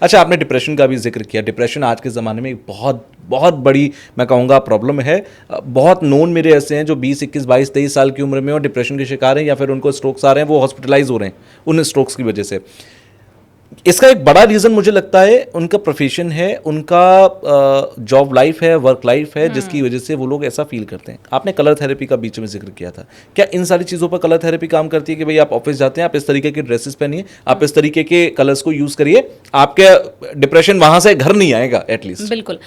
अच्छा, आपने डिप्रेशन का भी जिक्र किया। डिप्रेशन आज के ज़माने में एक बहुत बहुत बड़ी, मैं कहूँगा, प्रॉब्लम है। बहुत नोन मेरे ऐसे हैं जो 20, 21, 22, 23 साल की उम्र में और डिप्रेशन के शिकार हैं, या फिर उनको स्ट्रोक्स आ रहे हैं, वो हॉस्पिटलाइज हो रहे हैं उन स्ट्रोक्स की वजह से। इसका एक बड़ा रीज़न मुझे लगता है उनका प्रोफेशन है, उनका जॉब लाइफ है, वर्क लाइफ है, जिसकी वजह से वो लोग ऐसा फील करते हैं। आपने कलर थेरेपी का बीच में जिक्र किया था, क्या इन सारी चीज़ों पर कलर थेरेपी काम करती है कि भाई आप ऑफिस जाते हैं, आप इस तरीके के ड्रेसेस पहनिए, आप इस तरीके के कलर्स को यूज़ करिए, आपके डिप्रेशन वहाँ से घर नहीं आएगा एटलीस्ट? बिल्कुल।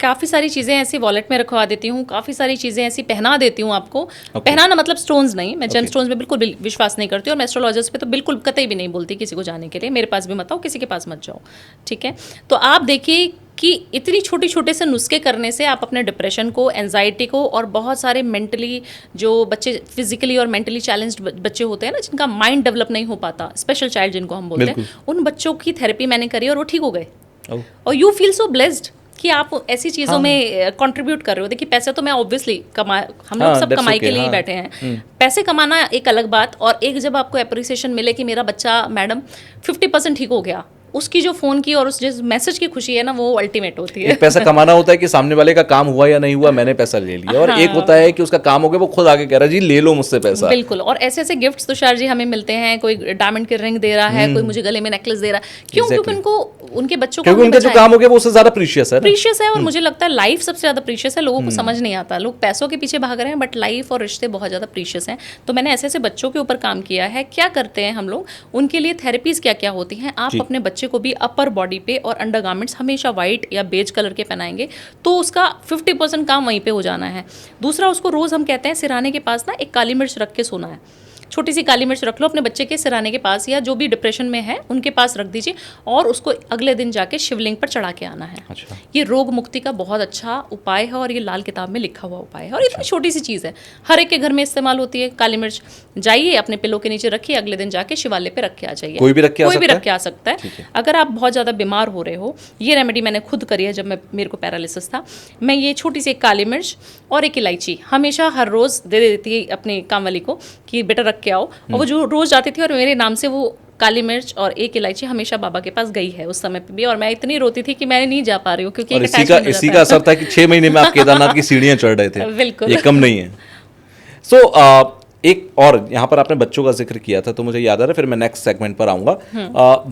काफ़ी सारी चीज़ें ऐसी वॉलेट में रखवा देती हूँ, काफ़ी सारी चीज़ें ऐसी पहना देती हूँ आपको। पहनाना मतलब स्टोन्स नहीं, मैं जेम स्टोन्स में बिल्कुल भी विश्वास नहीं करती, और मैं एस्ट्रोलॉजर्स पे तो बिल्कुल कतई भी नहीं बोलती किसी को जाने के लिए। मेरे पास भी मत आओ, किसी के पास मत जाओ, ठीक है। तो आप देखिए कि इतनी छोटे छोटे से नुस्खे करने से आप अपने डिप्रेशन को, एंजाइटी को, और बहुत सारे मेंटली जो बच्चे फिजिकली और मेंटली चैलेंज्ड बच्चे होते हैं ना, जिनका माइंड डेवलप नहीं हो पाता, स्पेशल चाइल्ड जिनको हम बोलते हैं, उन बच्चों की थेरेपी मैंने करी और वो ठीक हो गए। और यू फील सो ब्लेस्ड कि आप ऐसी चीज़ों में कंट्रीब्यूट कर रहे हो। देखिए, पैसे तो मैं ऑब्वियसली हम लोग सब कमाई के लिए ही बैठे हैं। पैसे कमाना एक अलग बात, और एक जब आपको अप्रिसिएशन मिले कि मेरा बच्चा मैडम 50% ठीक हो गया, उसकी जो फ़ोन की और उस जिस मैसेज की खुशी है ना, वो अल्टीमेट होती है। एक पैसा कमाना होता है कि सामने वाले का काम हुआ या नहीं हुआ, मैंने पैसा ले लिया, और एक होता है कि उसका काम हो गया, वो खुद आके कह रहा है जी ले लो मुझसे पैसा। बिल्कुल। और ऐसे ऐसे गिफ्ट्स तुषार जी हमें मिलते हैं, कोई डायमंड की रिंग दे रहा है, कोई मुझे गले में नेकलेस दे रहा है। क्यों? क्योंकि उनको, उनके बच्चों को, क्योंकि उनका जो काम हो गया वो उससे ज्यादा प्रीशियस है, प्रीशियस है। और मुझे लगता है लाइफ सबसे ज़्यादा प्रीशियस है। लोगों को समझ नहीं आता, लोग पैसों के पीछे भाग रहे हैं, बट लाइफ और रिश्ते बहुत ज़्यादा प्रीशियस हैं। तो मैंने ऐसे ऐसे बच्चों के ऊपर काम किया है। क्या करते हैं हम लोग, उनके लिए थेरेपीज़ क्या क्या होती हैं। आप अपने बच्चे को भी अपर बॉडी पे और अंडरगारमेंट्स हमेशा वाइट या बेज कलर के पहनाएंगे, तो उसका 50% काम वहीं पे हो जाना है। दूसरा, उसको रोज़ हम कहते हैं सिरहाने के पास ना एक काली मिर्च रख के सोना है। छोटी सी काली मिर्च रख लो अपने बच्चे के सिरहाने के पास, या जो भी डिप्रेशन में है उनके पास रख दीजिए, और उसको अगले दिन जाके शिवलिंग पर चढ़ा के आना है। अच्छा। ये रोग मुक्ति का बहुत अच्छा उपाय है, और ये लाल किताब में लिखा हुआ उपाय है, और इतनी छोटी सी चीज़ है, हर एक के घर में इस्तेमाल होती है। काली मिर्च जाइए अपने पिलो के नीचे रखिए, अगले दिन जाके शिवालय पे रख के आ जाइए। कोई भी रख के आ सकता है। अगर आप बहुत ज़्यादा बीमार हो रहे हो, ये रेमेडी मैंने खुद करी है जब मेरे को पैरालिसिस था। मैं ये छोटी सी एक काली मिर्च और एक इलायची हमेशा हर रोज़ दे देती अपने काम वाली को कि बेटा रख के आओ, और वो जो रोज़ जाती थी, और मेरे नाम से वो काली मिर्च और एक इलायची हमेशा बाबा के पास गई है उस समय पे भी। और मैं इतनी रोती थी कि मैं नहीं जा पा रही हूँ, क्योंकि इसी का असर था कि 6 महीने में आप केदारनाथ की सीढ़ियां चढ़ रहे थे। बिल्कुल, ये कम नहीं है। सो एक और यहाँ पर आपने बच्चों का जिक्र किया था, तो मुझे याद आ रहा है, फिर मैं नेक्स्ट सेगमेंट पर आऊँगा।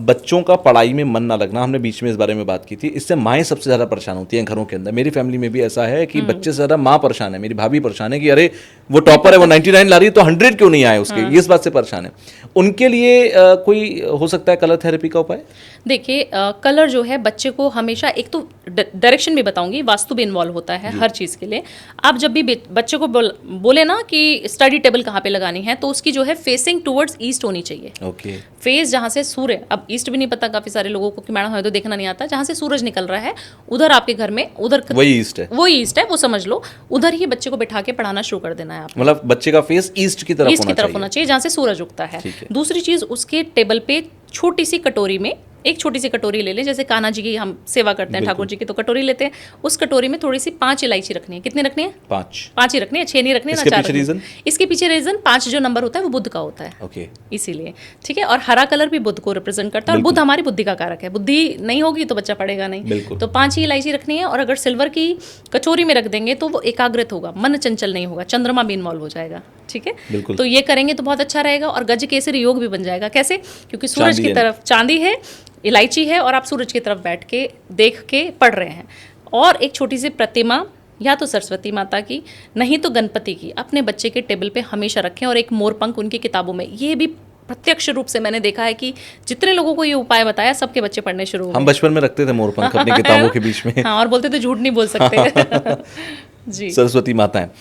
बच्चों का पढ़ाई में मन ना लगना, हमने बीच में इस बारे में बात की थी। इससे माएँ सबसे ज़्यादा परेशान होती हैं घरों के अंदर। मेरी फैमिली में भी ऐसा है कि बच्चे से ज़्यादा माँ परेशान है। मेरी भाभी परेशान है कि अरे वो टॉपर है, वो 99 ला रही है तो 100 क्यों नहीं आए उसके, ये इस बात से परेशान है। उनके लिए कोई हो सकता है कलर थेरेपी का उपाय? देखिए, कलर जो है बच्चे को हमेशा, एक तो डायरेक्शन भी बताऊंगी, वास्तु भी इन्वॉल्व होता है हर चीज़ के लिए। आप जब भी बच्चे को बोले ना कि स्टडी टेबल कहाँ पे लगानी है, तो उसकी जो है फेसिंग टुवर्ड्स ईस्ट होनी चाहिए। ओके। फेस जहाँ से सूर्य, अब ईस्ट भी नहीं पता काफ़ी सारे लोगों को कि मैडम हमें तो देखना नहीं आता, जहाँ से सूरज निकल रहा है उधर आपके घर में, उधर वही ईस्ट है, वो समझ लो। उधर ही बच्चे को बैठा के पढ़ाना शुरू कर देना है आप। मतलब बच्चे का फेस ईस्ट की तरफ होना चाहिए, जहाँ से सूरज उगता है। दूसरी चीज़, उसके टेबल पे छोटी सी कटोरी में एक छोटी सी कटोरी ले लें, जैसे कान्हा जी की हम सेवा करते हैं, ठाकुर जी की, तो कटोरी लेते हैं। उस कटोरी में थोड़ी सी 5 इलायची रखनी है। कितनी रखनी है? 5 ही रखनी है, 6 नहीं रखनी है ना, 4। इसके पीछे रीजन 5 जो नंबर होता है वो बुध का होता है। ओके। इसीलिए, ठीक है। और हरा कलर भी बुध को रिप्रेजेंट करता है, और बुध हमारी बुद्धि का कारक है। बुद्धि नहीं होगी तो बच्चा पढ़ेगा नहीं। तो 5 ही इलायची रखनी है, और अगर सिल्वर की कचोरी में रख देंगे तो वो एकाग्रित होगा, मन चंचल नहीं होगा, चंद्रमा भी इन्वॉल्व हो जाएगा, ठीक है। तो ये करेंगे तो बहुत अच्छा रहेगा। और गज केसरी योग भी बन जाएगा। कैसे? क्योंकि सूरज की तरफ चांदी है, इलायची है, और आप सूरज की तरफ बैठ के देख के पढ़ रहे हैं। और एक छोटी सी प्रतिमा, या तो सरस्वती माता की, नहीं तो गणपति की, अपने बच्चे के टेबल पे हमेशा रखें। और एक मोरपंख उनकी किताबों में, ये भी प्रत्यक्ष रूप से मैंने देखा है कि जितने लोगों को ये उपाय बताया, सबके बच्चे पढ़ने शुरू हो गए। हम बचपन में रखते थे मोरपंख अपनी किताबों के बीच में। हाँ, और बोलते थे झूठ नहीं बोल सकते। जी, सरस्वती माता है।